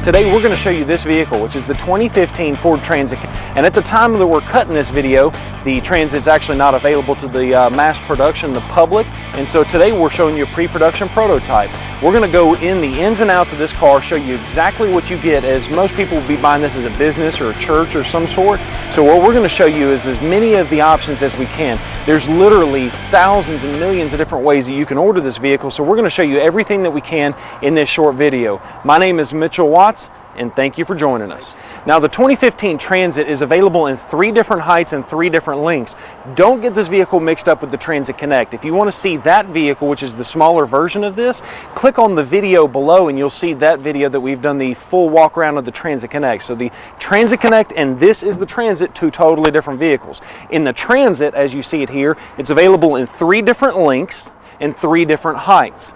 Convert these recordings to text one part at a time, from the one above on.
Today we're going to show you this vehicle, which is the 2015 Ford Transit. And at the time that we're cutting this video, the Transit's actually not available to the mass production, the public. And so today we're showing you a pre-production prototype. We're going to go in the ins and outs of this car, show you exactly what you get, as most people will be buying this as a business or a church or some sort. So what we're going to show you is as many of the options as we can. There's literally thousands and millions of different ways that you can order this vehicle, so we're going to show you everything that we can in this short video. My name is Mitchell Watts, and thank you for joining us. Now, the 2015 Transit is available in 3 different heights and 3 different lengths. Don't get this vehicle mixed up with the Transit Connect. If you want to see that vehicle, which is the smaller version of this, click on the video below and you'll see that video that we've done the full walk around of the Transit Connect. So the Transit Connect and this is the Transit, 2 totally different vehicles. In the Transit, as you see it here, it's available in 3 different lengths and 3 different heights.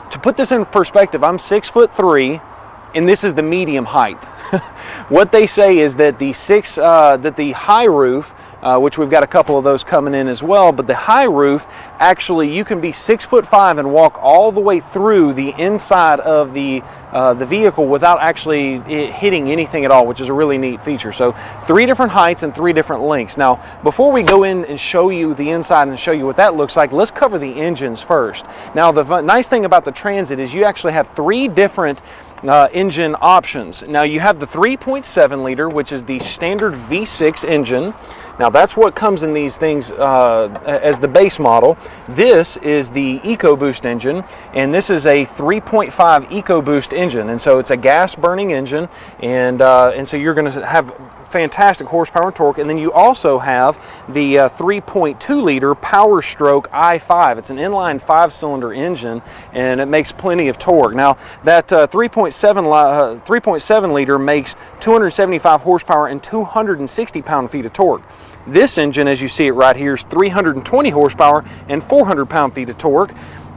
To put this in perspective, I'm 6'3", and this is the medium height. What they say is that the high roof, which we've got a couple of those coming in as well, but the high roof, actually you can be 6'5" and walk all the way through the inside of the vehicle without actually hitting anything at all, which is a really neat feature. So 3 different heights and 3 different lengths. Now, before we go in and show you the inside and show you what that looks like, let's cover the engines first. Now, the nice thing about the Transit is you actually have 3 different engine options. Now, you have the 3.7 liter, which is the standard V6 engine. Now, that's what comes in these things as the base model. This is the EcoBoost engine, and this is a 3.5 EcoBoost engine, and so it's a gas-burning engine, and so you're going to have fantastic horsepower and torque. And then you also have the 3.2 liter Power Stroke i5. It's an inline 5-cylinder engine, and it makes plenty of torque. Now, that 3.7 liter makes 275 horsepower and 260 pound-feet of torque. This engine, as you see it right here, is 320 horsepower and 400 pound-feet of torque.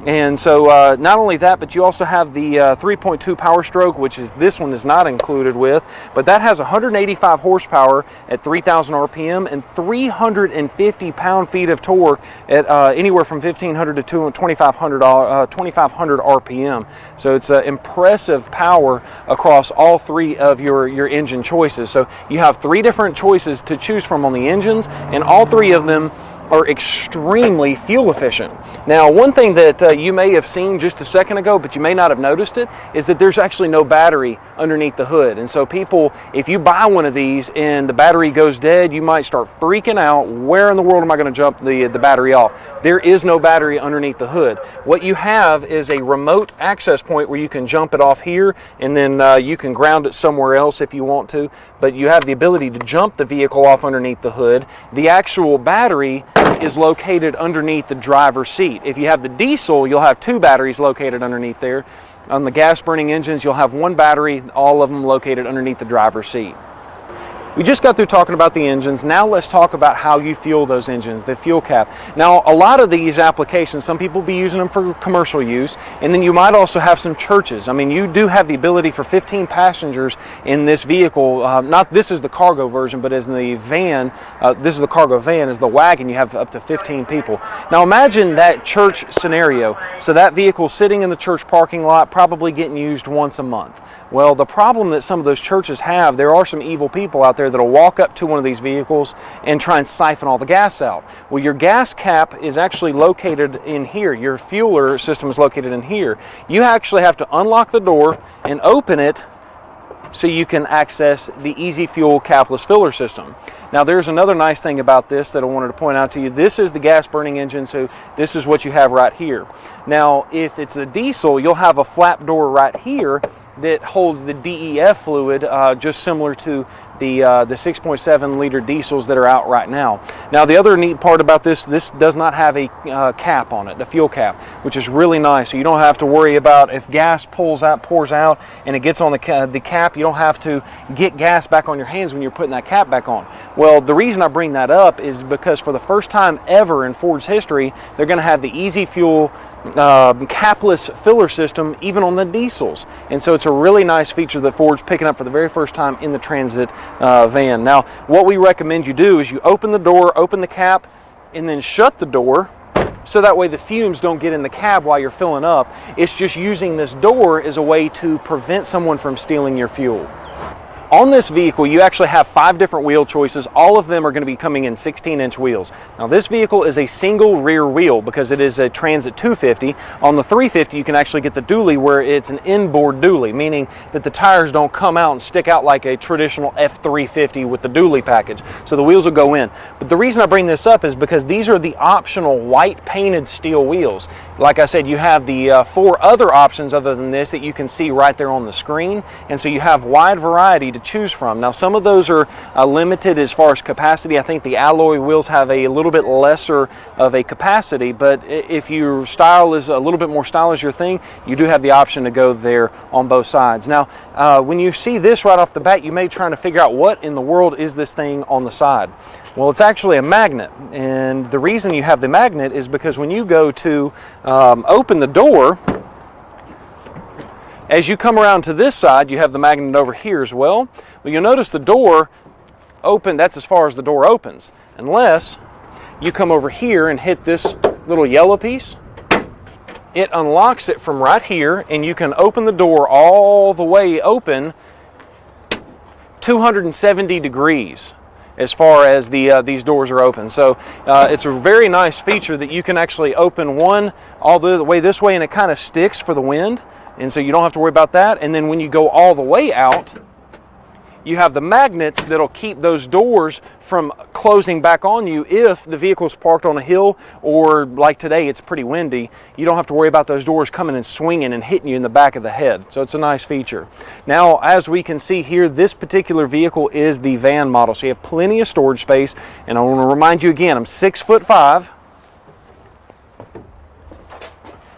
And so not only that, but you also have the 3.2 Power Stroke, which is this one is not included with, but that has 185 horsepower at 3,000 RPM and 350 pound-feet of torque at anywhere from 1,500 to 2,500 RPM. So it's impressive power across all 3 of your engine choices. So you have 3 different choices to choose from on the engines, and all 3 of them are extremely fuel efficient. Now, one thing that you may have seen just a second ago, but you may not have noticed it, is that there's actually no battery underneath the hood. And so people, if you buy one of these and the battery goes dead, you might start freaking out. Where in the world am I going to jump the battery off? There is no battery underneath the hood. What you have is a remote access point where you can jump it off here, and then you can ground it somewhere else if you want to, but you have the ability to jump the vehicle off underneath the hood. The actual battery is located underneath the driver's seat. If you have the diesel, you'll have 2 batteries located underneath there. On the gas-burning engines, you'll have 1 battery, all of them located underneath the driver's seat. We just got through talking about the engines. Now let's talk about how you fuel those engines, the fuel cap. Now, a lot of these applications, some people will be using them for commercial use, and then you might also have some churches. I mean, you do have the ability for 15 passengers in this vehicle. This is the cargo version, but as in the van, this is the cargo van, as the wagon, you have up to 15 people. Now imagine that church scenario. So that vehicle sitting in the church parking lot, probably getting used once a month. Well, the problem that some of those churches have, there are some evil people out there that'll walk up to one of these vehicles and try and siphon all the gas out. Well, your gas cap is actually located in here. Your fueler system is located in here. You actually have to unlock the door and open it so you can access the Easy Fuel capless filler system. Now, there's another nice thing about this that I wanted to point out to you. This is the gas-burning engine, so this is what you have right here. Now, if it's the diesel, you'll have a flap door right here that holds the DEF fluid, just similar to the 6.7 liter diesels that are out right now. Now, the other neat part about this does not have a cap on it, a fuel cap, which is really nice. So you don't have to worry about if gas pours out and it gets on the cap, you don't have to get gas back on your hands when you're putting that cap back on. Well, the reason I bring that up is because for the first time ever in Ford's history, they're going to have the Easy Fuel capless filler system even on the diesels, and so it's a really nice feature that Ford's picking up for the very first time in the Transit van. Now, what we recommend you do is you open the door, open the cap, and then shut the door so that way the fumes don't get in the cab while you're filling up. It's just using this door as a way to prevent someone from stealing your fuel. On this vehicle, you actually have 5 different wheel choices. All of them are going to be coming in 16-inch wheels. Now, this vehicle is a single rear wheel because it is a Transit 250. On the 350, you can actually get the dually where it's an inboard dually, meaning that the tires don't come out and stick out like a traditional F350 with the dually package. So the wheels will go in. But the reason I bring this up is because these are the optional white painted steel wheels. Like I said, you have the 4 other options other than this that you can see right there on the screen. And so you have wide variety to choose from. Now, some of those are limited as far as capacity. I think the alloy wheels have a little bit lesser of a capacity, but if your style is a little bit more stylish your thing, you do have the option to go there on both sides. Now, when you see this right off the bat, you may be trying to figure out what in the world is this thing on the side. Well, it's actually a magnet, and the reason you have the magnet is because when you go to open the door, as you come around to this side, you have the magnet over here as well. Well, you'll notice the door open, that's as far as the door opens. Unless you come over here and hit this little yellow piece, it unlocks it from right here, and you can open the door all the way open 270 degrees as far as these doors are open. So it's a very nice feature that you can actually open one all the way this way, and it kind of sticks for the wind. And so you don't have to worry about that. And then when you go all the way out, you have the magnets that'll keep those doors from closing back on you if the vehicle's parked on a hill, or like today, it's pretty windy. You don't have to worry about those doors coming and swinging and hitting you in the back of the head. So it's a nice feature. Now, as we can see here, this particular vehicle is the van model. So you have plenty of storage space. And I want to remind you again, I'm 6'5".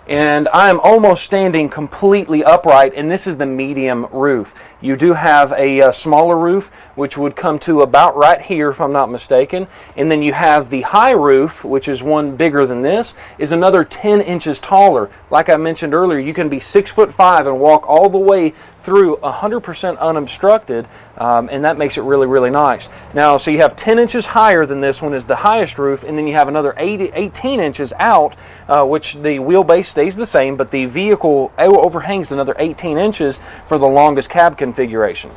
And I'm almost standing completely upright, and this is the medium roof. You do have a smaller roof, which would come to about right here, if I'm not mistaken. And then you have the high roof, which is one bigger than this, is another 10 inches taller. Like I mentioned earlier, you can be 6'5" and walk all the way through 100% unobstructed, and that makes it really, really nice. Now, so you have 10 inches higher than this one is the highest roof, and then you have another 18 inches out, which the wheelbase stays the same, but the vehicle overhangs another 18 inches for the longest cab configuration.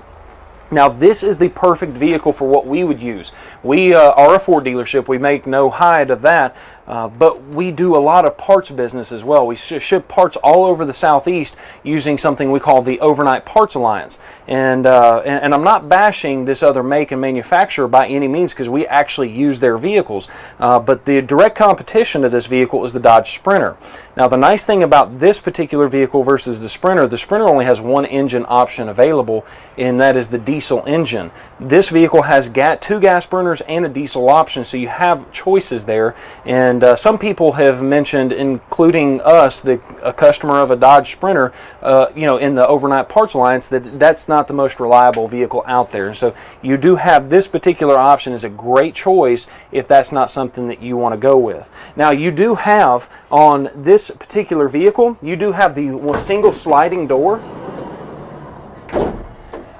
Now, this is the perfect vehicle for what we would use. We are a Ford dealership. We make no hide of that, but we do a lot of parts business as well. We ship parts all over the Southeast using something we call the Overnight Parts Alliance. And I'm not bashing this other make and manufacturer by any means, because we actually use their vehicles. But the direct competition to this vehicle is the Dodge Sprinter. Now, the nice thing about this particular vehicle versus the Sprinter only has one engine option available, and that is the diesel engine. This vehicle has 2 gas burners and a diesel option, so you have choices there. And some people have mentioned, including us, a customer of a Dodge Sprinter, in the Overnight Parts Alliance, that's not the most reliable vehicle out there. So you do have this particular option is a great choice if that's not something that you want to go with. Now, you do have on this particular vehicle, you do have the single sliding door.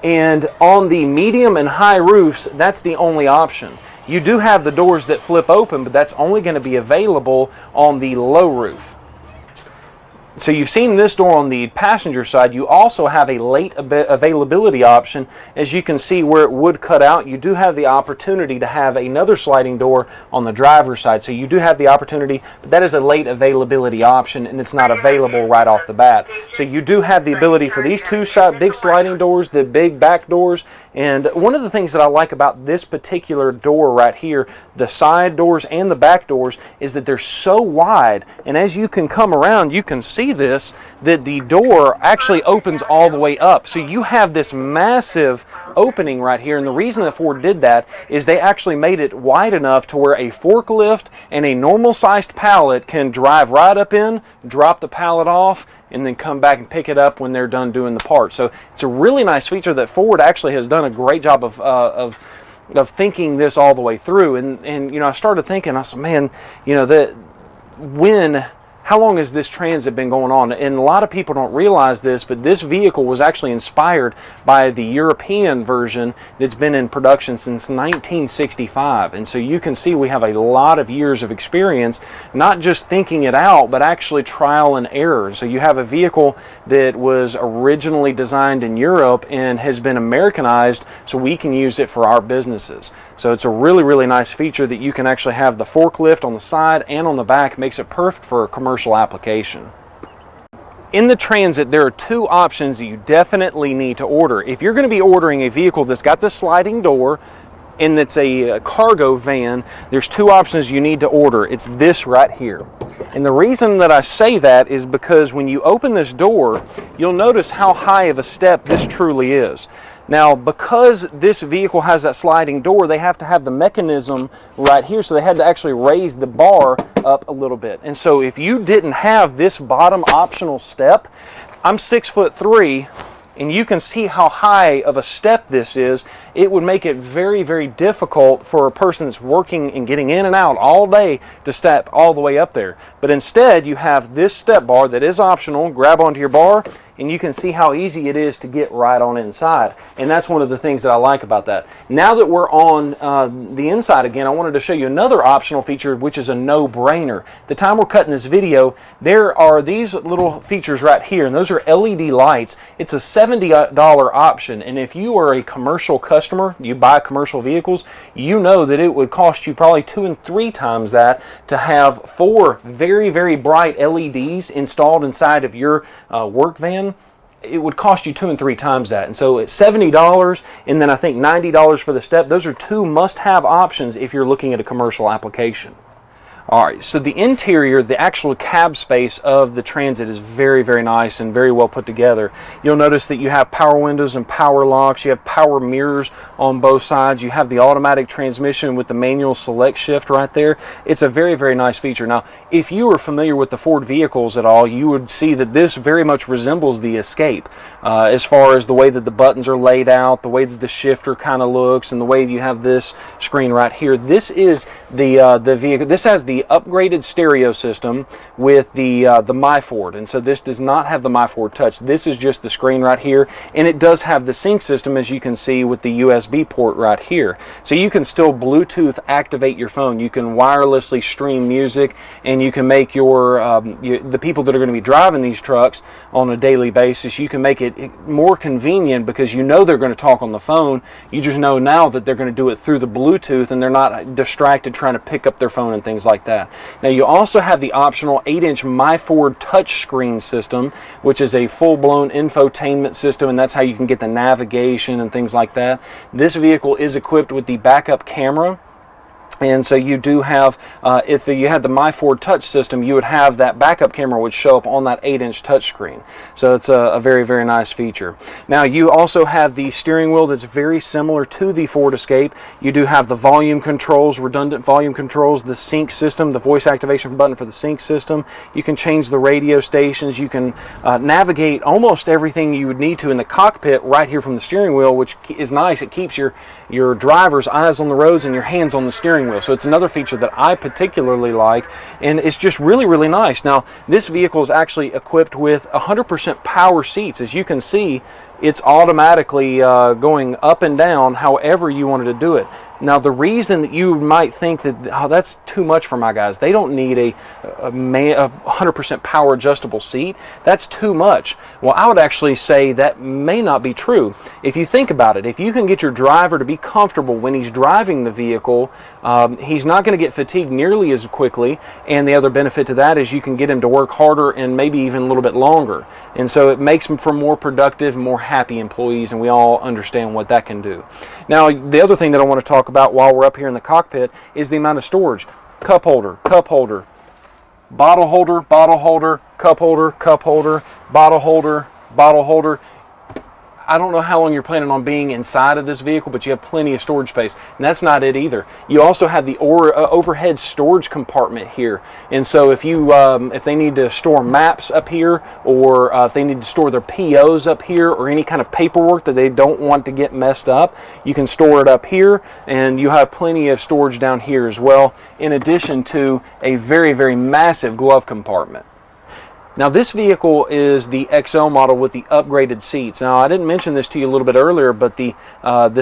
And on the medium and high roofs, that's the only option. You do have the doors that flip open, but that's only going to be available on the low roof. So you've seen this door on the passenger side. You also have a late availability option. As you can see where it would cut out, you do have the opportunity to have another sliding door on the driver's side. So you do have the opportunity, but that is a late availability option, and it's not available right off the bat. So you do have the ability for these 2 big sliding doors, the big back doors. And one of the things that I like about this particular door right here, the side doors and the back doors, is that they're so wide. And as you can come around, you can see this, that the door actually opens all the way up. So you have this massive opening right here. And the reason that Ford did that is they actually made it wide enough to where a forklift and a normal sized pallet can drive right up in, drop the pallet off, and then come back and pick it up when they're done doing the part. So it's a really nice feature that Ford actually has done a great job of thinking this all the way through. And I started thinking, I said, man, that when how long has this transit been going on? And a lot of people don't realize this, but this vehicle was actually inspired by the European version that's been in production since 1965. And so you can see we have a lot of years of experience, not just thinking it out, but actually trial and error. So you have a vehicle that was originally designed in Europe and has been Americanized so we can use it for our businesses. So it's a really, really nice feature that you can actually have the forklift on the side and on the back. Makes it perfect for a commercial application. In the Transit, there are two options that you definitely need to order. If you're going to be ordering a vehicle that's got the sliding door and it's a cargo van, there's two options you need to order. It's this right here. And the reason that I say that is because when you open this door, you'll notice how high of a step this truly is. Now, because this vehicle has that sliding door, they have to have the mechanism right here, so they had to actually raise the bar up a little bit. And so if you didn't have this bottom optional step, I'm 6'3", and you can see how high of a step this is. It would make it very, very difficult for a person that's working and getting in and out all day to step all the way up there. But instead, you have this step bar that is optional. Grab onto your bar, and you can see how easy it is to get right on inside. And that's one of the things that I like about that. Now that we're on the inside again, I wanted to show you another optional feature, which is a no-brainer. The time we're cutting this video, there are these little features right here, and those are LED lights. It's a $70 option, and if you are a commercial customer, you buy commercial vehicles, you know that it would cost you probably 2 and 3 times that to have 4 very, very bright LEDs installed inside of your work van. It would cost you 2 and 3 times that. And so it's $70 and then I think $90 for the step. Those are two must-have options if you're looking at a commercial application. Alright, so the interior, the actual cab space of the Transit is very, very nice and very well put together. You'll notice that you have power windows and power locks. You have power mirrors on both sides. You have the automatic transmission with the manual select shift right there. It's a very, very nice feature. Now, if you are familiar with the Ford vehicles at all, you would see that this very much resembles the Escape as far as the way that the buttons are laid out, the way that the shifter kind of looks, and the way you have this screen right here. This is the vehicle. This has the upgraded stereo system with the Myford, and so this does not have the Myford Touch. This is just the screen right here, and it does have the sync system, as you can see, with the USB port right here. So you can still Bluetooth activate your phone. You can wirelessly stream music, and you can make the people that are going to be driving these trucks on a daily basis, you can make it more convenient because you know they're going to talk on the phone. You just know now that they're going to do it through the Bluetooth, and they're not distracted trying to pick up their phone and things like that. Now you also have the optional 8-inch Myford touchscreen system, which is a full-blown infotainment system, and that's how you can get the navigation and things like that. This vehicle is equipped with the backup camera. And so you do have, if you had the Myford Touch system, you would have that backup camera would show up on that 8-inch touchscreen. So it's a very, very nice feature. Now you also have the steering wheel that's very similar to the Ford Escape. You do have the volume controls, redundant volume controls, the sync system, the voice activation button for the sync system. You can change the radio stations. You can navigate almost everything you would need to in the cockpit right here from the steering wheel, which is nice. It keeps your driver's eyes on the roads and your hands on the steering wheel. So it's another feature that I particularly like, and it's just really, really nice. Now, this vehicle is actually equipped with 100% power seats. As you can see, it's automatically going up and down however you wanted to do it. Now, the reason that you might think that, oh, that's too much for my guys, they don't need a 100% power adjustable seat, that's too much. Well, I would actually say that may not be true. If you think about it, if you can get your driver to be comfortable when he's driving the vehicle, he's not going to get fatigued nearly as quickly, and the other benefit to that is you can get him to work harder and maybe even a little bit longer. And so it makes him for more productive, more happy employees, and we all understand what that can do. Now, the other thing that I want to talk about while we're up here in the cockpit is the amount of storage. Cup holder, bottle holder, bottle holder, cup holder, cup holder, bottle holder, bottle holder. I don't know how long you're planning on being inside of this vehicle, but you have plenty of storage space. And that's not it either. You also have the overhead storage compartment here. And so if they need to store maps up here, or if they need to store their POs up here, or any kind of paperwork that they don't want to get messed up, you can store it up here, and you have plenty of storage down here as well, in addition to a very, very massive glove compartment. Now this vehicle is the XL model with the upgraded seats. Now I didn't mention this to you a little bit earlier, but the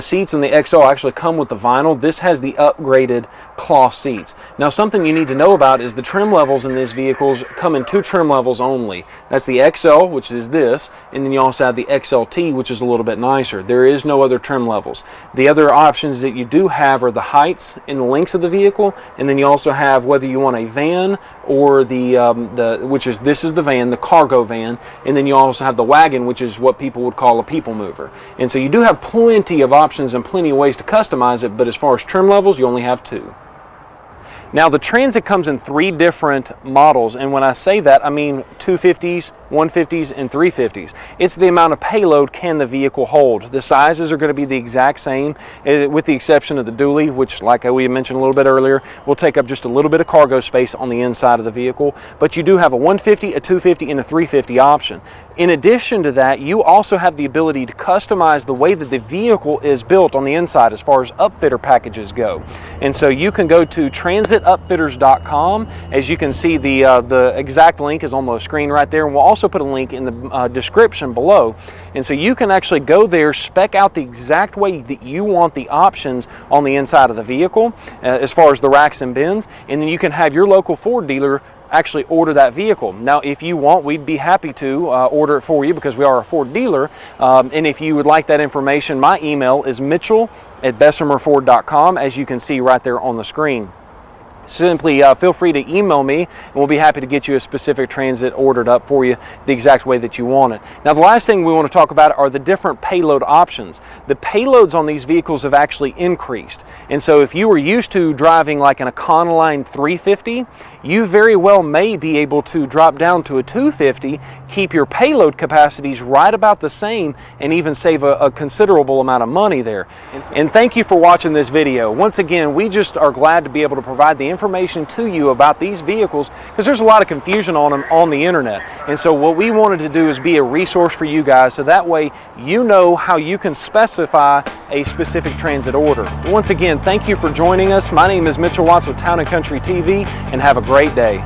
seats in the XL actually come with the vinyl. This has the upgraded cloth seats. Now something you need to know about is the trim levels in these vehicles come in 2 trim levels only. That's the XL, which is this, and then you also have the XLT, which is a little bit nicer. There is no other trim levels. The other options that you do have are the heights and the lengths of the vehicle, and then you also have whether you want a van or this is the van, the cargo van, and then you also have the wagon, which is what people would call a people mover. And so you do have plenty of options and plenty of ways to customize it, but as far as trim levels, you only have 2. Now the Transit comes in 3 different models, and when I say that, I mean 250s, 150s, and 350s. It's the amount of payload can the vehicle hold. The sizes are going to be the exact same, with the exception of the dually, which, like we mentioned a little bit earlier, will take up just a little bit of cargo space on the inside of the vehicle. But you do have a 150, a 250, and a 350 option. In addition to that, you also have the ability to customize the way that the vehicle is built on the inside as far as upfitter packages go. And so you can go to transitupfitters.com. As you can see, the exact link is on the screen right there, and we'll also put a link in the description below. And so you can actually go there, spec out the exact way that you want the options on the inside of the vehicle as far as the racks and bins, and then you can have your local Ford dealer actually order that vehicle. Now if you want, we'd be happy to order it for you because we are a Ford dealer, and if you would like that information, my email is mitchell@bessemerford.com, as you can see right there on the screen. Simply feel free to email me, and we'll be happy to get you a specific Transit ordered up for you the exact way that you want it. Now the last thing we want to talk about are the different payload options. The payloads on these vehicles have actually increased, and so if you were used to driving like an Econoline 350, you very well may be able to drop down to a 250, keep your payload capacities right about the same, and even save a considerable amount of money there. And thank you for watching this video. Once again, we just are glad to be able to provide the information to you about these vehicles, because there's a lot of confusion on them on the internet. And so what we wanted to do is be a resource for you guys, so that way you know how you can specify a specific Transit order. Once again, thank you for joining us. My name is Mitchell Watts with Town & Country TV, and have a great day.